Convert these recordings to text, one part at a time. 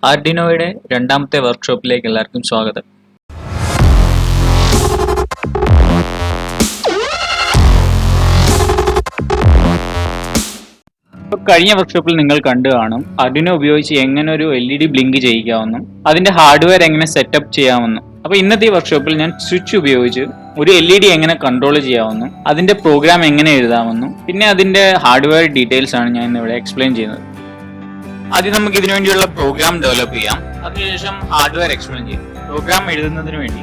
ആർഡിനോയുടെ രണ്ടാമത്തെ വർക്ക്ഷോപ്പിലേക്ക് എല്ലാവർക്കും സ്വാഗതം. കഴിഞ്ഞ വർക്ക്ഷോപ്പിൽ നിങ്ങൾ കണ്ടു കാണും ആർഡിനോ ഉപയോഗിച്ച് എങ്ങനെ ഒരു LED ബ്ലിങ്ക് ചെയ്യിക്കാമെന്നും അതിന്റെ ഹാർഡ്വെയർ എങ്ങനെ സെറ്റപ്പ് ചെയ്യാമെന്നും. അപ്പൊ ഇന്നത്തെ വർക്ക്ഷോപ്പിൽ ഞാൻ സ്വിച്ച് ഉപയോഗിച്ച് ഒരു LED എങ്ങനെ കൺട്രോൾ ചെയ്യാമെന്നും അതിന്റെ പ്രോഗ്രാം എങ്ങനെ എഴുതാമെന്നും പിന്നെ അതിന്റെ ഹാർഡ്വെയർ ഡീറ്റെയിൽസ് ആണ് ഞാൻ ഇന്നിവിടെ എക്സ്പ്ലെയിൻ ചെയ്യുന്നത്. ആദ്യം നമുക്ക് ഇതിനു വേണ്ടിയുള്ള പ്രോഗ്രാം ഡെവലപ്പ് ചെയ്യാം, അതിനുശേഷം ഹാർഡ്വെയർ എക്സ്പ്ലെയിൻ ചെയ്യാം. പ്രോഗ്രാം എഴുതുന്നതിന് വേണ്ടി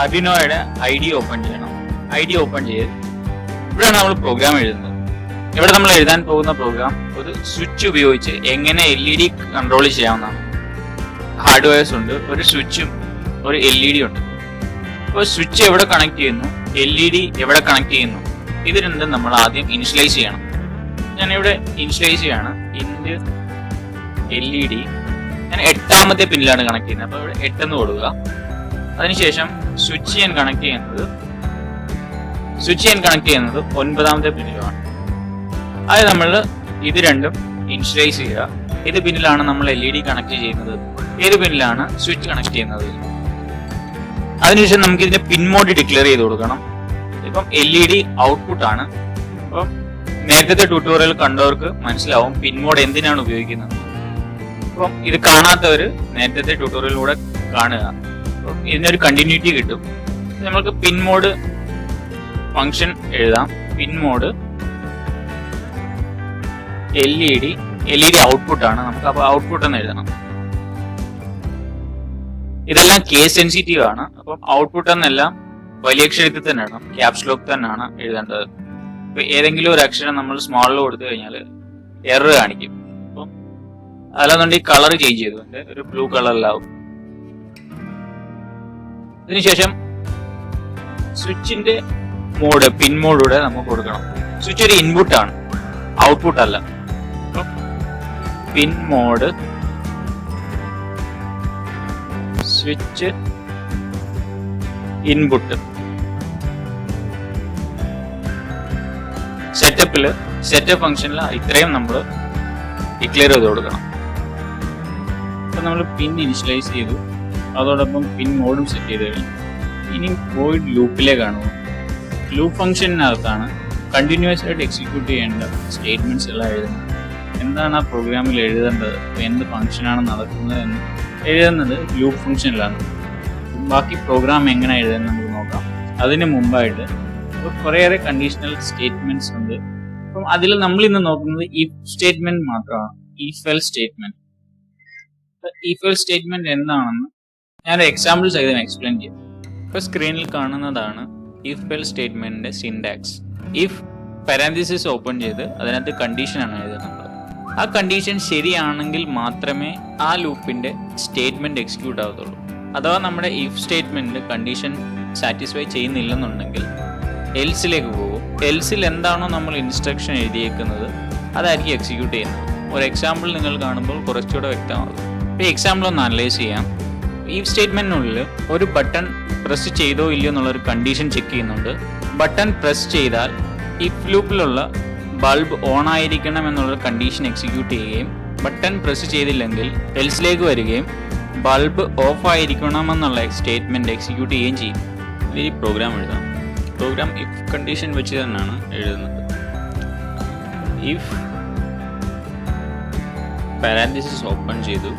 ആർഡിനോയുടെ ID ഓപ്പൺ ചെയ്യണം. ID ഓപ്പൺ ചെയ്ത് ഇവിടെയാണ് നമ്മൾ പ്രോഗ്രാം എഴുതുന്നത്. ഇവിടെ നമ്മൾ എഴുതാൻ പോകുന്ന പ്രോഗ്രാം ഒരു സ്വിച്ച് ഉപയോഗിച്ച് എങ്ങനെ LED കൺട്രോൾ ചെയ്യാവുന്നതാണ്. ഹാർഡ്വെയർസ് ഉണ്ട്, ഒരു സ്വിച്ചും ഒരു LED ഉണ്ട്. അപ്പോൾ സ്വിച്ച് എവിടെ കണക്ട് ചെയ്യുന്നു, LED എവിടെ കണക്ട് ചെയ്യുന്നു, ഇത് രണ്ടും നമ്മൾ ആദ്യം ഇനിഷ്യലൈസ് ചെയ്യണം. ഞാനിവിടെ ഇനിഷ്യലൈസ് ചെയ്യാണ്. LED ഞാൻ 8ാമത്തെ പിന്നിലാണ് കണക്ട് ചെയ്യുന്നത്, അപ്പോൾ ഇവിടെ 8 എന്ന് കൊടുക്കുക. അതിനുശേഷം സ്വിച്ച് ഞാൻ കണക്ട് ചെയ്യുന്നത് 9ാമത്തെ പിന്നിലുമാണ്. അത് നമ്മൾ ഇത് രണ്ടും ഇനിഷ്യലൈസ് ചെയ്യുക. ഏത് പിന്നിലാണ് നമ്മൾ LED കണക്ട് ചെയ്യുന്നത്, ഏത് പിന്നിലാണ് സ്വിച്ച് കണക്ട് ചെയ്യുന്നത്. അതിനുശേഷം നമുക്ക് ഇതിന്റെ പിൻ മോഡ് ഡിക്ലെയർ ചെയ്ത് കൊടുക്കണം. ഇപ്പം LED ഔട്ട്പുട്ട് ആണ്. അപ്പം നേരത്തെ ട്യൂട്ടോറിയൽ കണ്ടവർക്ക് മനസ്സിലാവും പിൻ മോഡ് എന്തിനാണ് ഉപയോഗിക്കുന്നത്. അപ്പം ഇത് കാണാത്തവര് നേരത്തെ ട്യൂട്ടോറിയലിലൂടെ കാണുക. അപ്പം ഇതിനൊരു കണ്ടിന്യൂറ്റി കിട്ടും. നമുക്ക് പിൻ മോഡ് ഫംഗ്ഷൻ എഴുതാം. പിൻ മോഡ് LED ഔട്ട്പുട്ട് ആണ്, നമുക്ക് അപ്പോൾ ഔട്ട്പുട്ട് എന്ന് എഴുതണം. ഇതെല്ലാം കേസ് സെൻസിറ്റീവ് ആണ്. അപ്പം ഔട്ട്പുട്ട് എന്നെല്ലാം വലിയ അക്ഷരത്തിൽ തന്നെ ഇടണം, ക്യാപ്സ് ലോക്ക് തന്നെയാണ് എഴുതേണ്ടത്. ഇപ്പൊ ഏതെങ്കിലും ഒരു അക്ഷരം നമ്മൾ സ്മോളിൽ കൊടുത്തു കഴിഞ്ഞാൽ എറർ കാണിക്കും. അപ്പം അല്ലാന്നുണ്ടെങ്കിൽ കളർ ചേഞ്ച് ചെയ്തുകൊണ്ട് ഒരു ബ്ലൂ കളറിലാവും. അതിനുശേഷം സ്വിച്ചിന്റെ മോഡ് പിൻ മോഡിലൂടെ നമുക്ക് കൊടുക്കണം. സ്വിച്ച് ഒരു ഇൻപുട്ട് ആണ്, ഔട്ട്പുട്ട് അല്ല. പിൻ മോഡ് സ്വിച്ച് ഇൻപുട്ട്. സെറ്റപ്പ് ഫംഗ്ഷനിൽ ഇത്രയും നമ്മൾ ഡിക്ലെയർ ചെയ്ത് കൊടുക്കണം. അപ്പൊ നമ്മൾ പിൻ ഇനിഷ്യലൈസ് ചെയ്തു, അതോടൊപ്പം പിൻ മോഡും സെറ്റ് ചെയ്ത് കഴിഞ്ഞു. ഇനി വോയിഡ് ലൂപ്പിലേക്കാണ്. ലൂപ്പ് ഫംഗ്ഷനകത്താണ് കണ്ടിന്യൂസ് ആയിട്ട് എക്സിക്യൂട്ട് ചെയ്യേണ്ട സ്റ്റേറ്റ്മെന്റ്സ് എല്ലാം എഴുതുന്നത്. എന്താണ് ആ പ്രോഗ്രാമിൽ എഴുതേണ്ടത്, എന്ത് ഫംഗ്ഷനാണ് നടക്കുന്നത് എന്ന് എഴുതുന്നത് ലൂപ്പ് ഫംഗ്ഷനിലാണ്. ബാക്കി പ്രോഗ്രാം എങ്ങനെ എഴുതുന്നത് നമുക്ക് നോക്കാം. അതിന് മുമ്പായിട്ട് കുറേയേറെ കണ്ടീഷണൽ സ്റ്റേറ്റ്മെന്റ്സ് ഉണ്ട്. അപ്പം അതിൽ നമ്മൾ ഇന്ന് നോക്കുന്നത് ഇഫ് സ്റ്റേറ്റ്മെന്റ് മാത്രമാണ്. If else statement. If else statement എന്താണെന്ന് ഞാൻ എക്സാമ്പിൾ സഹിതം എക്സ്പ്ലെയിൻ ചെയ്യാം. ഇപ്പൊ സ്ക്രീനിൽ കാണുന്നതാണ് ഇഫ് എൽസ് സ്റ്റേറ്റ്മെന്റിന്റെ സിൻടാക്സ്. ഇഫ് പാരാന്തസിസ് ഓപ്പൺ ചെയ്ത് അതിനകത്ത് കണ്ടീഷനാണ് എഴുതുന്നത്. ആ കണ്ടീഷൻ ശരിയാണെങ്കിൽ മാത്രമേ ആ ലൂപ്പിന്റെ സ്റ്റേറ്റ്മെന്റ് എക്സിക്യൂട്ട് ആവത്തുള്ളൂ. അഥവാ നമ്മുടെ ഇഫ് സ്റ്റേറ്റ്മെന്റ് കണ്ടീഷൻ സാറ്റിസ്ഫൈ ചെയ്യുന്നില്ലെന്നുണ്ടെങ്കിൽ എൽസിലേക്ക് പോകും. എൽസിൽ എന്താണോ നമ്മൾ ഇൻസ്ട്രക്ഷൻ എഴുതിയേക്കുന്നത് അതായിരിക്കും എക്സിക്യൂട്ട് ചെയ്യുന്നത്. ഒരു എക്സാമ്പിൾ നിങ്ങൾ കാണുമ്പോൾ കുറച്ചുകൂടെ വ്യക്തമാകും. ഇപ്പോൾ എക്സാമ്പിൾ ഒന്ന് അനലൈസ് ചെയ്യാം. ഇഫ് സ്റ്റേറ്റ്മെന്റിനുള്ളിൽ ഒരു ബട്ടൺ പ്രസ് ചെയ്തോ ഇല്ലയോ എന്നുള്ളൊരു കണ്ടീഷൻ ചെക്ക് ചെയ്യുന്നുണ്ട്. ബട്ടൺ പ്രസ് ചെയ്താൽ ഇഫ് ലൂപ്പിലുള്ള ബൾബ് ഓൺ ആയിരിക്കണം എന്നുള്ളൊരു കണ്ടീഷൻ എക്സിക്യൂട്ട് ചെയ്യുകയും ബട്ടൺ പ്രസ് ചെയ്തില്ലെങ്കിൽ എൽസിലേക്ക് വരികയും ബൾബ് ഓഫ് ആയിരിക്കണമെന്നുള്ള സ്റ്റേറ്റ്മെന്റ് എക്സിക്യൂട്ട് ചെയ്യുകയും ചെയ്യും. ഈ പ്രോഗ്രാം എഴുതാം. പ്രോഗ്രാം ഇഫ് കണ്ടീഷൻ വെച്ച് തന്നെയാണ് എഴുതുന്നത്. ഇഫ് പാരാന്തസിസ് ഓപ്പൺ ചെയ്തു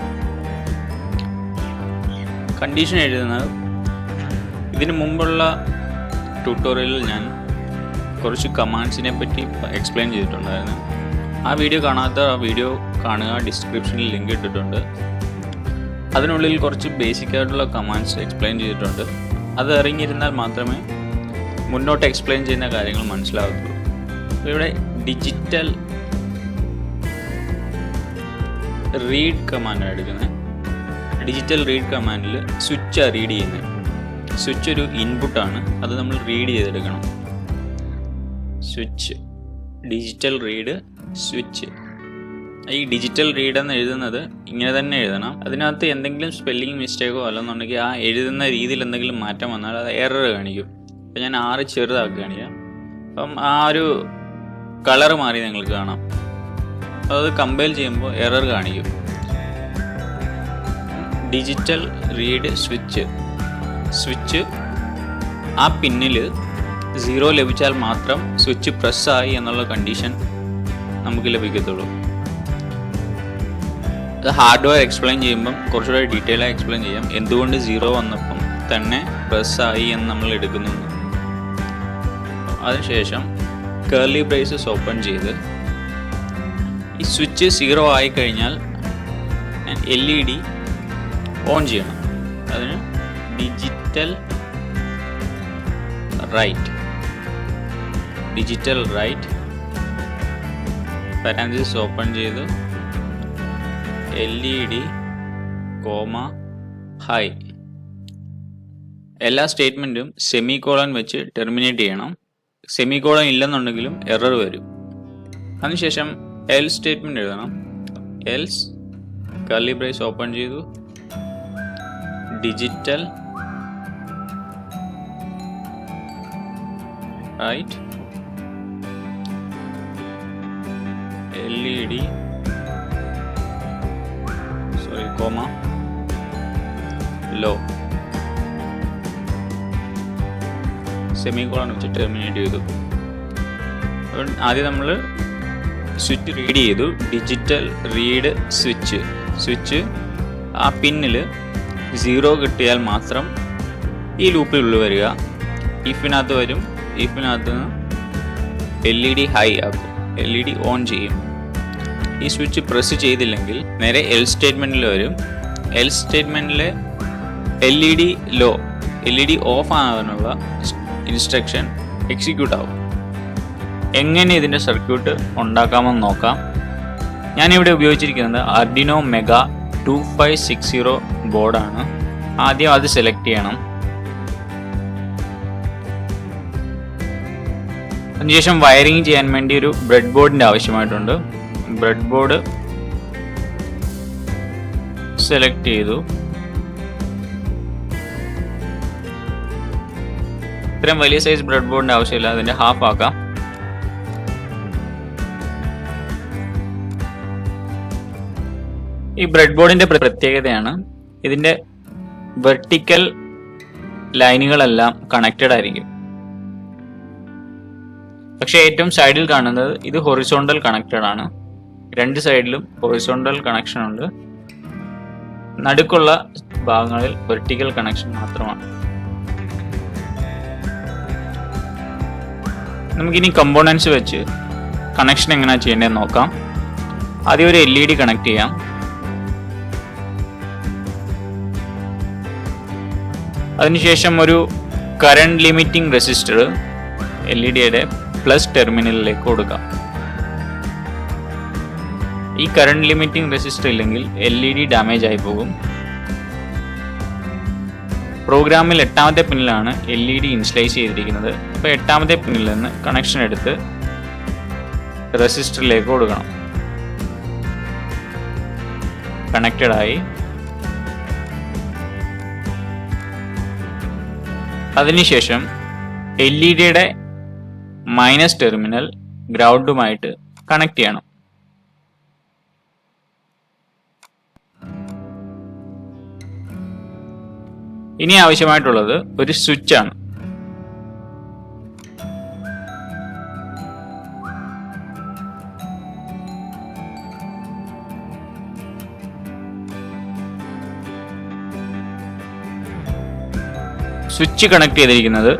കണ്ടീഷൻ എഴുതുന്നത്. ഇതിനു മുമ്പുള്ള ട്യൂട്ടോറിയലിൽ ഞാൻ കുറച്ച് കമാൻഡ്സിനെ പറ്റി എക്സ്പ്ലെയിൻ ചെയ്തിട്ടുണ്ടായിരുന്നു. ആ വീഡിയോ കാണാത്ത ആ വീഡിയോ കാണുക, ഡിസ്ക്രിപ്ഷനിൽ ലിങ്ക് ഇട്ടിട്ടുണ്ട്. അതിനുള്ളിൽ കുറച്ച് ബേസിക് ആയിട്ടുള്ള കമാൻഡ്സ് എക്സ്പ്ലെയിൻ ചെയ്തിട്ടുണ്ട്. അത് അറിഞ്ഞിരുന്നാൽ മാത്രമേ മുന്നോട്ട് എക്സ്പ്ലെയിൻ ചെയ്യുന്ന കാര്യങ്ങൾ മനസ്സിലാവത്തുള്ളൂ. ഇവിടെ ഡിജിറ്റൽ റീഡ് കമാൻഡാണ് എടുക്കുന്നത്. ഡിജിറ്റൽ റീഡ് കമാൻഡിൽ സ്വിച്ചാണ് റീഡ് ചെയ്യുന്നത്. സ്വിച്ച് ഒരു ഇൻപുട്ടാണ്, അത് നമ്മൾ റീഡ് ചെയ്തെടുക്കണം. Switch digital read switch. ഈ ഡിജിറ്റൽ റീഡ് എന്ന് എഴുതുന്നത് ഇങ്ങനെ തന്നെ എഴുതണം. അതിനകത്ത് എന്തെങ്കിലും സ്പെല്ലിംഗ് മിസ്റ്റേക്കോ അല്ലെന്നുണ്ടെങ്കിൽ ആ എഴുതുന്ന രീതിയിൽ എന്തെങ്കിലും മാറ്റം വന്നാൽ അത് എറർ കാണിക്കും. അപ്പം ഞാൻ 6 ചെറുതാക്കുകയാണ്. അപ്പം ആ ഒരു കളർ മാറി നിങ്ങൾക്ക് കാണാം. അത് കമ്പൈൽ ചെയ്യുമ്പോൾ എറർ കാണിക്കും. ഡിജിറ്റൽ റീഡ് സ്വിച്ച് ആ പിന്നിൽ 0 ലഭിച്ചാൽ മാത്രം സ്വിച്ച് പ്രസ്സായി എന്നുള്ള കണ്ടീഷൻ നമുക്ക് ലഭിക്കത്തുള്ളൂ. അത് ഹാർഡ്വെയർ എക്സ്പ്ലെയിൻ ചെയ്യുമ്പം കുറച്ചുകൂടെ ഡീറ്റെയിൽ ആയി എക്സ്പ്ലെയിൻ ചെയ്യാം എന്തുകൊണ്ട് 0 വന്നപ്പം തന്നെ പ്രസ്സായി എന്ന് നമ്മൾ എടുക്കുന്നു. അതിനുശേഷം കർലി ബ്രേസസ് ഓപ്പൺ ചെയ്ത് ഈ സ്വിച്ച് 0 ആയി കഴിഞ്ഞാൽ LED ഓൺ ചെയ്യണം. അതിന് ഡിജിറ്റൽ റൈറ്റ് പാരാൻതീസിസ് ഓപ്പൺ ചെയ്ത് LED, ഹൈ. എല്ലാ സ്റ്റേറ്റ്മെൻറ്റും സെമികോളൻ വെച്ച് ടെർമിനേറ്റ് ചെയ്യണം. സെമികോളൻ ഇല്ലെന്നുണ്ടെങ്കിലും എറർ വരും. അതിനുശേഷം എൽസ് സ്റ്റേറ്റ്മെൻറ്റ് എഴുതണം. എൽസ് കർലി ബ്രേസ് ഓപ്പൺ ചെയ്തു digital write LED low semicolon വെച്ച് ടെർമിനേറ്റ് ചെയ്തു. ആദ്യം നമ്മൾ സ്വിച്ച് റീഡ് ചെയ്തു. ഡിജിറ്റൽ റീഡ് സ്വിച്ച് ആ പിന്നിൽ 0 കിട്ടിയാൽ മാത്രം ഈ ലൂപ്പിനുള്ളിൽ വരിക. ഇഫിനകത്ത് വരും. ഇഫിനകത്ത് നിന്ന് LED ഹൈ ആക്കും. LED ഓൺ ചെയ്യും. ഈ സ്വിച്ച് പ്രസ് ചെയ്തില്ലെങ്കിൽ നേരെ എൽ സ്റ്റേറ്റ്മെൻറ്റിൽ വരും. എൽ സ്റ്റേറ്റ്മെൻറ്റിലെ LED ഓഫ് ആകാനുള്ള ഇൻസ്ട്രക്ഷൻ എക്സിക്യൂട്ട് ആവും. എങ്ങനെ ഇതിൻ്റെ സർക്യൂട്ട് ഉണ്ടാക്കാമെന്ന് നോക്കാം. ഞാനിവിടെ ഉപയോഗിച്ചിരിക്കുന്നത് ആർഡിനോ മെഗാ 2560 ബോർഡാണ്. ആദ്യം അത് സെലക്ട് ചെയ്യണം. അതിനുശേഷം വയറിംഗ് ചെയ്യാൻ വേണ്ടി ഒരു ബ്രെഡ് ബോർഡിൻ്റെ ആവശ്യമായിട്ടുണ്ട്. ബ്രെഡ് ബോർഡ് സെലക്ട് ചെയ്തു. ഇത്രയും വലിയ സൈസ് ബ്രെഡ് ബോർഡിൻ്റെ ആവശ്യമില്ല, അതിൻ്റെ ഹാഫ് ആക്കാം. ഈ ബ്രെഡ് ബോർഡിന്റെ പ്രത്യേകതയാണ് ഇതിന്റെ വെർട്ടിക്കൽ ലൈനുകളെല്ലാം കണക്റ്റഡ് ആയിരിക്കും. പക്ഷെ ഏറ്റവും സൈഡിൽ കാണുന്നത് ഇത് ഹൊറിസോണ്ടൽ കണക്റ്റഡ് ആണ്. രണ്ട് സൈഡിലും ഹൊറിസോണ്ടൽ കണക്ഷൻ ഉണ്ട്. നടുക്കുള്ള ഭാഗങ്ങളിൽ വെർട്ടിക്കൽ കണക്ഷൻ മാത്രമാണ്. നമുക്കിനി കമ്പോണൻസ് വെച്ച് കണക്ഷൻ എങ്ങനെയാണ് ചെയ്യേണ്ടതെന്ന് നോക്കാം. ആദ്യം ഒരു LED കണക്ട് ചെയ്യാം. അതിനുശേഷം ഒരു കറണ്ട് ലിമിറ്റിംഗ് റെസിസ്റ്റർ LEDയുടെ പ്ലസ് ടെർമിനലിലേക്ക് കൊടുക്കാം. ഈ കറണ്ട് ലിമിറ്റിംഗ് റെസിസ്റ്റർ ഇല്ലെങ്കിൽ LED ഡാമേജ് ആയി പോകും. പ്രോഗ്രാമിൽ 8ാമത്തെ പിന്നിലാണ് LED ഇൻസ്റ്റലൈസ് ചെയ്തിരിക്കുന്നത്. അപ്പോൾ 8ാമത്തെ പിന്നിൽ നിന്ന് കണക്ഷൻ എടുത്ത് റെസിസ്റ്ററിലേക്ക് കൊടുക്കണം. കണക്റ്റഡ് ആയി. അതിനുശേഷം LEDയുടെ മൈനസ് ടെർമിനൽ ഗ്രൗണ്ടുമായിട്ട് കണക്ട് ചെയ്യണം. ഇനി ആവശ്യമായിട്ടുള്ളത് ഒരു സ്വിച്ച് ആണ്. സ്വിച്ച് കണക്ട് ചെയ്തിരിക്കുന്നത്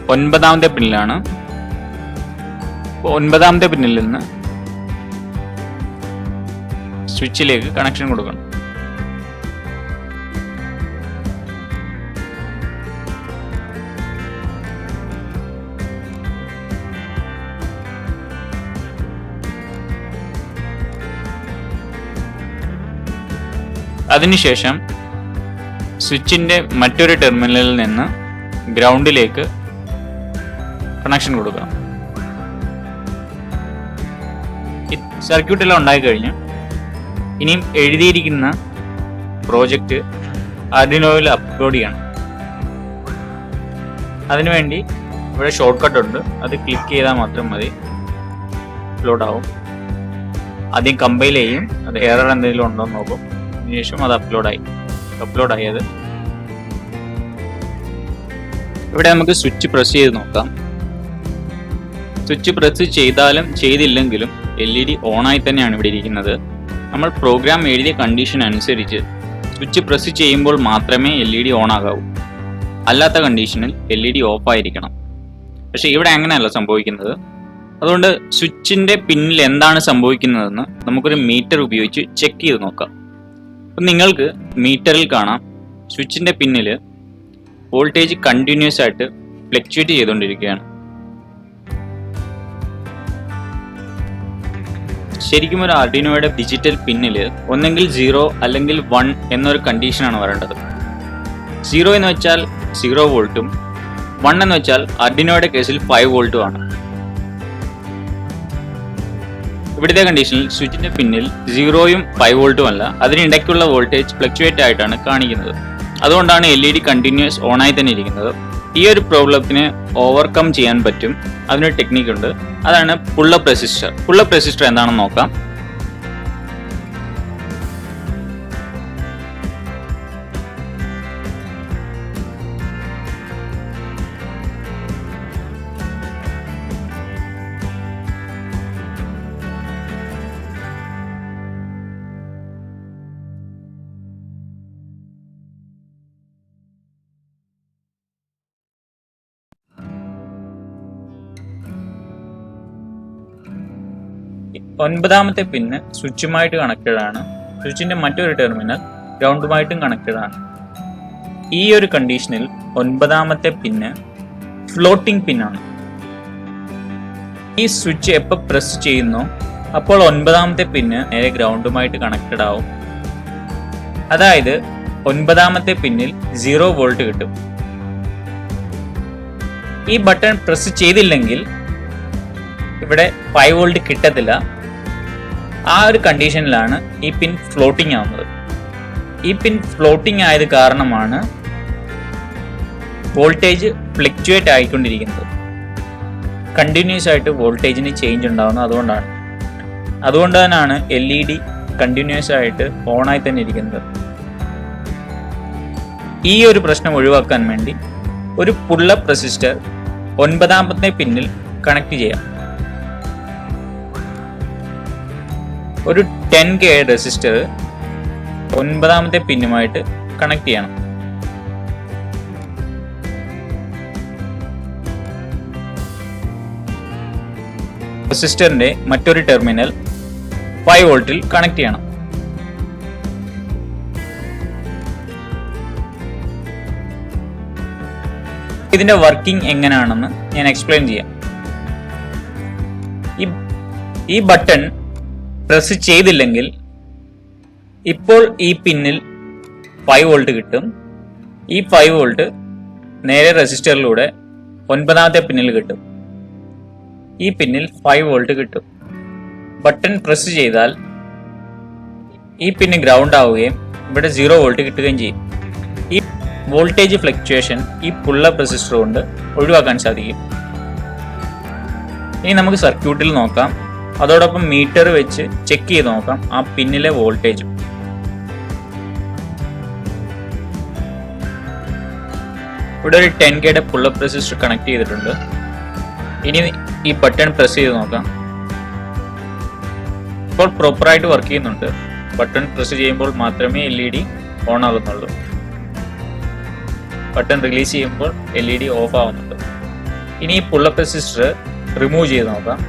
9ാമത്തെ പിന്നിലാണ്. 9ാമത്തെ പിന്നിൽ നിന്ന് സ്വിച്ചിലേക്ക് കണക്ഷൻ കൊടുക്കണം. അതിനുശേഷം സ്വിച്ചിന്റെ മറ്റൊരു ടെർമിനലിൽ നിന്ന് ഗ്രൗണ്ടിലേക്ക് കണക്ഷൻ കൊടുക്കാം. സർക്യൂട്ടെല്ലാം ഉണ്ടായി കഴിഞ്ഞു. ഇനിയും എഴുതിയിരിക്കുന്ന പ്രോജക്റ്റ് ആർഡിനോയിൽ അപ്ലോഡ് ചെയ്യണം. അതിനുവേണ്ടി ഇവിടെ ഷോർട്ട് കട്ട് ഉണ്ട്, അത് ക്ലിക്ക് ചെയ്താൽ മാത്രം മതി, അപ്ലോഡ് ആവും. ആദ്യം കമ്പൈൽ ചെയ്യും, അത് എറർ എന്തെങ്കിലും ഉണ്ടോ എന്ന് നോക്കും. അതിനുശേഷം അത് അപ്ലോഡായി. അപ്ലോഡ് ആയത്. ഇവിടെ നമുക്ക് സ്വിച്ച് പ്രസ് ചെയ്ത് നോക്കാം. സ്വിച്ച് പ്രസ് ചെയ്താലും ചെയ്തില്ലെങ്കിലും LED ഓണായി തന്നെയാണ് ഇവിടെ ഇരിക്കുന്നത്. നമ്മൾ പ്രോഗ്രാം എഴുതിയ കണ്ടീഷൻ അനുസരിച്ച് സ്വിച്ച് പ്രസ് ചെയ്യുമ്പോൾ മാത്രമേ LED ഓൺ ആകാവൂ. അല്ലാത്ത കണ്ടീഷനിൽ LED ഓഫ് ആയിരിക്കണം. പക്ഷേ ഇവിടെ അങ്ങനെയല്ല സംഭവിക്കുന്നത്. അതുകൊണ്ട് സ്വിച്ചിൻ്റെ പിന്നിൽ എന്താണ് സംഭവിക്കുന്നതെന്ന് നമുക്കൊരു മീറ്റർ ഉപയോഗിച്ച് ചെക്ക് ചെയ്ത് നോക്കാം. അപ്പം നിങ്ങൾക്ക് മീറ്ററിൽ കാണാം സ്വിച്ചിൻ്റെ പിന്നിൽ വോൾട്ടേജ് കണ്ടിന്യൂസ് ആയിട്ട് ഫ്ലക്ച്വേറ്റ് ചെയ്തുകൊണ്ടിരിക്കുകയാണ്. ശരിക്കും ഒരു ആർഡിനോയുടെ ഡിജിറ്റൽ പിന്നിൽ ഒന്നെങ്കിൽ 0 അല്ലെങ്കിൽ 1 എന്നൊരു കണ്ടീഷനാണ് വരേണ്ടത്. 0 എന്ന് വെച്ചാൽ 0 വോൾട്ടും 1 എന്ന് വെച്ചാൽ ആർഡിനോയുടെ കേസിൽ 5 വോൾട്ടും ആണ്. ഇവിടുത്തെ കണ്ടീഷനിൽ സ്വിച്ചിന്റെ പിന്നിൽ 0യും 5 വോൾട്ടും അല്ല, അതിനിടയ്ക്കുള്ള വോൾട്ടേജ് ഫ്ലക്ച്വേറ്റ് ആയിട്ടാണ് കാണിക്കുന്നത്. അതുകൊണ്ടാണ് LED കണ്ടിന്യൂസ് ഓണായി തന്നെ ഇരിക്കുന്നത്. ഈ ഒരു പ്രോബ്ലത്തിന് ഓവർകം ചെയ്യാൻ പറ്റും. അതിനൊരു ടെക്നിക്ക് ഉണ്ട്, അതാണ് pull up resistor. Pull up resistor എന്താണെന്ന് നോക്കാം. ഒൻപതാമത്തെ പിന്ന് സ്വിച്ചുമായിട്ട് കണക്റ്റഡ് ആണ്. സ്വിച്ചിന്റെ മറ്റൊരു ടെർമിനൽ ഗ്രൗണ്ടുമായിട്ടും കണക്റ്റഡ് ആണ്. ഈ ഒരു കണ്ടീഷനിൽ ഒൻപതാമത്തെ പിന്ന് ഫ്ലോട്ടിംഗ് പിന്നാണ്. ഈ സ്വിച്ച് എപ്പോൾ പ്രസ് ചെയ്യുന്നോ അപ്പോൾ ഒൻപതാമത്തെ പിന്ന് നേരെ ഗ്രൗണ്ടുമായിട്ട് കണക്റ്റഡ് ആവും. അതായത് ഒൻപതാമത്തെ പിന്നിൽ 0 വോൾട്ട് കിട്ടും. ഈ ബട്ടൺ പ്രസ് ചെയ്തില്ലെങ്കിൽ ഇവിടെ 5 വോൾട്ട് കിട്ടത്തില്ല. ആ ഒരു കണ്ടീഷനിലാണ് ഈ പിൻ ഫ്ലോട്ടിംഗ് ആവുന്നത്. ഈ പിൻ ഫ്ലോട്ടിംഗ് ആയത് കാരണമാണ് വോൾട്ടേജ് ഫ്ലക്ച്വേറ്റ് ആയിക്കൊണ്ടിരിക്കുന്നത്. കണ്ടിന്യൂസ് ആയിട്ട് വോൾട്ടേജിന് ചേഞ്ച് ഉണ്ടാകുന്നത് അതുകൊണ്ട് തന്നെയാണ് LED കണ്ടിന്യൂസ് ആയിട്ട് ഓണായി തന്നെ ഇരിക്കുന്നത്. ഈ ഒരു പ്രശ്നം ഒഴിവാക്കാൻ വേണ്ടി ഒരു പുൾ അപ്പ് റെസിസ്റ്റർ ഒൻപതാമത്തെ പിന്നിൽ കണക്ട് ചെയ്യാം. ഒരു 10K റെസിസ്റ്റർ ഒൻപതാമത്തെ പിന്നുമായിട്ട് കണക്ട് ചെയ്യണം. റെസിസ്റ്ററിന്റെ മറ്റൊരു ടെർമിനൽ 5 വോൾട്ടിൽ കണക്ട് ചെയ്യണം. ഇതിന്റെ വർക്കിംഗ് എങ്ങനെയാണെന്ന് ഞാൻ എക്സ്പ്ലെയിൻ ചെയ്യാം. ഈ ബട്ടൺ പ്രസ് ചെയ്തില്ലെങ്കിൽ ഇപ്പോൾ ഈ പിന്നിൽ 5 വോൾട്ട് കിട്ടും. ഈ 5 വോൾട്ട് നേരെ റെസിസ്റ്ററിലൂടെ ഒൻപതാമത്തെ പിന്നിൽ കിട്ടും. ഈ പിന്നിൽ 5 വോൾട്ട് കിട്ടും. ബട്ടൺ പ്രസ് ചെയ്താൽ ഈ പിന്ന് ഗ്രൗണ്ട് ആവുകയും ഇവിടെ 0 വോൾട്ട് കിട്ടുകയും ചെയ്യും. ഈ വോൾട്ടേജ് ഫ്ലക്ച്വേഷൻ ഈ പുൾ അപ്പ് റെസിസ്റ്റർ കൊണ്ട് ഒഴിവാക്കാൻ സാധിക്കും. ഇനി നമുക്ക് സർക്യൂട്ടിൽ നോക്കാം. അതോടൊപ്പം മീറ്റർ വെച്ച് ചെക്ക് ചെയ്ത് നോക്കാം ആ പിന്നിലെ വോൾട്ടേജും. ഇവിടെ ഒരു 10K pull up resistor connect ചെയ്തിട്ടുണ്ട്. ഇനി ഈ ബട്ടൺ പ്രസ് ചെയ്ത് നോക്കാം. ഇപ്പോൾ പ്രോപ്പറായിട്ട് വർക്ക് ചെയ്യുന്നുണ്ട്. ബട്ടൺ പ്രസ് ചെയ്യുമ്പോൾ മാത്രമേ LED ഓൺ ആകുന്നുള്ളൂ. ബട്ടൺ റിലീസ് ചെയ്യുമ്പോൾ LED ഓഫ് ആവുന്നുണ്ട്. ഇനി ഈ പുൾ അപ്പ് റെസിസ്റ്റർ റിമൂവ് ചെയ്ത് നോക്കാം.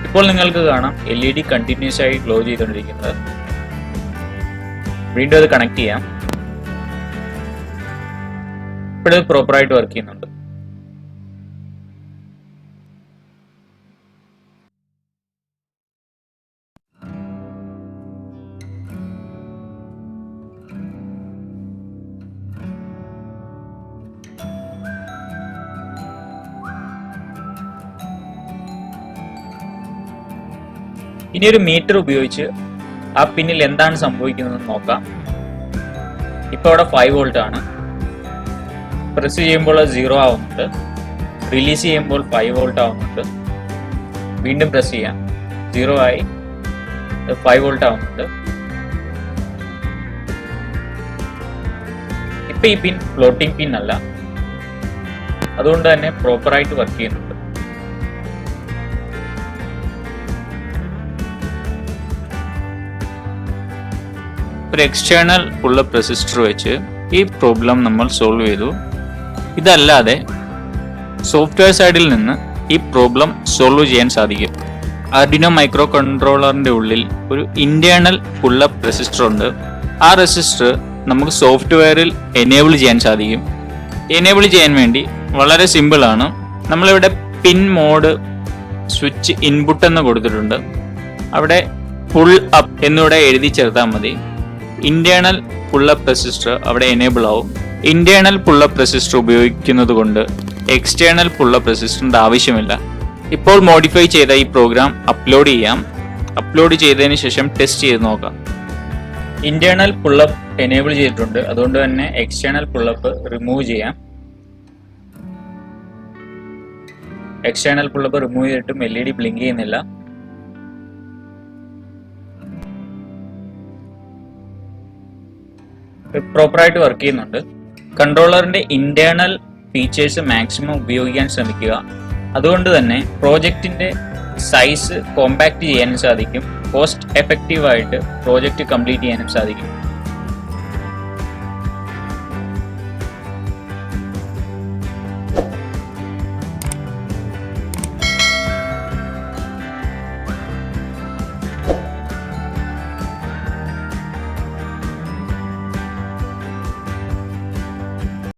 ഇപ്പോൾ നിങ്ങൾക്ക് കാണാം LED കണ്ടിന്യൂസ് ആയി ഗ്ലോ ചെയ്തുകൊണ്ടിരിക്കുന്നത്. വീണ്ടും അത് കണക്ട് ചെയ്യാം. ഇപ്പോൾ ഇത് പ്രോപ്പറായിട്ട് വർക്ക് ചെയ്യുന്നുണ്ട്. ഇനി ഒരു മീറ്റർ ഉപയോഗിച്ച് ആ പിന്നിൽ എന്താണ് സംഭവിക്കുന്നതെന്ന് നോക്കാം. ഇപ്പോൾ അവിടെ 5 വോൾട്ട് ആണ്. പ്രസ് ചെയ്യുമ്പോൾ 0 ആവുന്നുണ്ട്. റിലീസ് ചെയ്യുമ്പോൾ 5 വോൾട്ട് ആവുന്നുണ്ട്. വീണ്ടും പ്രസ് ചെയ്യാം, 0 ആയി 5 വോൾട്ട് ആവുന്നുണ്ട്. ഇപ്പൊ ഈ പിൻ ഫ്ലോട്ടിംഗ് പിൻ അല്ല, അതുകൊണ്ട് തന്നെ പ്രോപ്പറായിട്ട് വർക്ക് ചെയ്യുന്നുണ്ട്. ഒരു എക്സ്റ്റേണൽ പുള്ളപ്പ് റെസിസ്റ്റർ വെച്ച് ഈ പ്രോബ്ലം നമ്മൾ സോൾവ് ചെയ്തു. ഇതല്ലാതെ സോഫ്റ്റ്വെയർ സൈഡിൽ നിന്ന് ഈ പ്രോബ്ലം സോൾവ് ചെയ്യാൻ സാധിക്കും. ആർഡിനോ മൈക്രോ കൺട്രോളറിന്റെ ഉള്ളിൽ ഒരു ഇന്റേണൽ പുള്ളപ്പ് റെസിസ്റ്റർ ഉണ്ട്. ആ റെസിസ്റ്റർ നമുക്ക് സോഫ്റ്റ്വെയറിൽ എനേബിൾ ചെയ്യാൻ സാധിക്കും. എനേബിൾ ചെയ്യാൻ വേണ്ടി വളരെ സിമ്പിൾ ആണ്. നമ്മളിവിടെ പിൻ മോഡ് സ്വിച്ച് ഇൻപുട്ട് എന്ന് കൊടുത്തിട്ടുണ്ട്. അവിടെ പുൾ അപ്പ് എന്നിവിടെ എഴുതി ചേർത്താൽ മതി. ഇന്റേണൽ പുള്ളപ്പ് റെസിസ്റ്റർ അവിടെ എനേബിൾ ആവും. ഇന്റേണൽ പുള്ളപ്പ് റെസിസ്റ്റർ ഉപയോഗിക്കുന്നത് കൊണ്ട് എക്സ്റ്റേണൽ പുള്ളപ്പ് റെസിസ്റ്ററിന്റെ ആവശ്യമില്ല. ഇപ്പോൾ മോഡിഫൈ ചെയ്ത ഈ പ്രോഗ്രാം അപ്ലോഡ് ചെയ്യാം. അപ്ലോഡ് ചെയ്തതിന് ശേഷം ടെസ്റ്റ് ചെയ്ത് നോക്കാം. ഇന്റേണൽ പുള്ളപ്പ് എനേബിൾ ചെയ്തിട്ടുണ്ട്, അതുകൊണ്ട് തന്നെ എക്സ്റ്റേണൽ പുള്ളപ്പ് റിമൂവ് ചെയ്യാം. എക്സ്റ്റേണൽ പുള്ളപ്പ് റിമൂവ് ചെയ്തിട്ടും LED ബ്ലിങ്ക് ചെയ്യുന്നില്ല. പ്രോപ്പറായിട്ട് വർക്ക് ചെയ്യുന്നുണ്ട്. കൺട്രോളറിന്റെ ഇന്റേണൽ ഫീച്ചേഴ്സ് മാക്സിമം ഉപയോഗിക്കാൻ ശ്രമിക്കുക. അതുകൊണ്ട് തന്നെ പ്രോജക്റ്റിന്റെ സൈസ് കോമ്പാക്ട് ചെയ്യാനും സാധിക്കും. കോസ്റ്റ് എഫക്റ്റീവായിട്ട് പ്രോജക്റ്റ് കംപ്ലീറ്റ് ചെയ്യാനും സാധിക്കും.